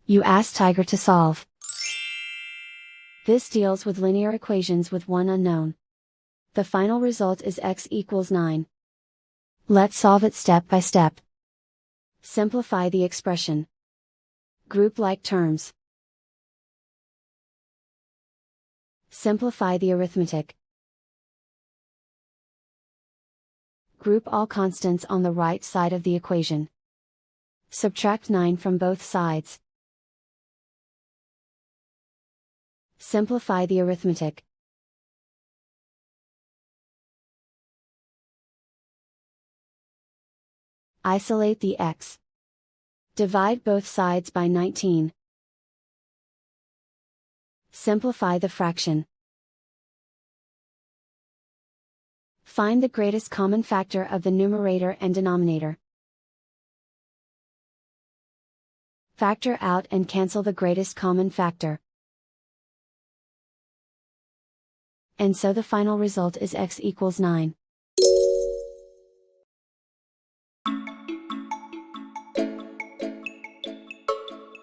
You ask Tiger to solve. This deals with linear equations with one unknown. The final result is x equals 9. Let's solve it step by step. Simplify the expression. Group like terms. Simplify the arithmetic. Group all constants on the right side of the equation. Subtract 9 from both sides. Simplify the arithmetic. Isolate the x. Divide both sides by 19. Simplify the fraction. Find the greatest common factor of the numerator and denominator. Factor out and cancel the greatest common factor. And so the final result is x equals 9.